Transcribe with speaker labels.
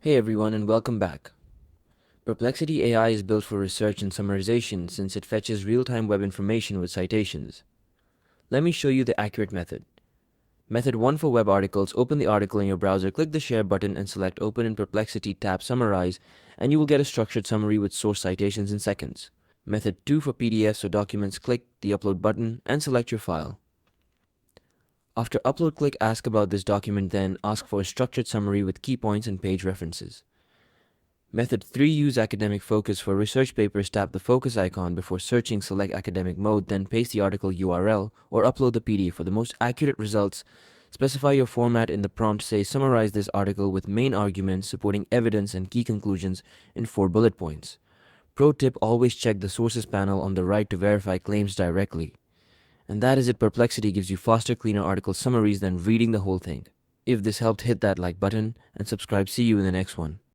Speaker 1: Hey everyone, and welcome back. Perplexity AI is built for research and summarization since it fetches real-time web information with citations. Let me show you the accurate method. Method 1 for web articles: open the article in your browser, click the share button and select open in Perplexity, tap summarize, and you will get a structured summary with source citations in seconds. Method 2 for PDFs or documents: click the upload button and select your file. After upload, click ask about this document, then ask for a structured summary with key points and page references. Method 3, use academic focus. For research papers, tap the focus icon before searching, select academic mode, then paste the article URL or upload the PDF. For the most accurate results, specify your format in the prompt. Say, summarize this article with main arguments, supporting evidence, and key conclusions in 4 bullet points. Pro tip: always check the sources panel on the right to verify claims directly. And that is it. Perplexity gives you faster, cleaner article summaries than reading the whole thing. If this helped, hit that like button and subscribe. See you in the next one.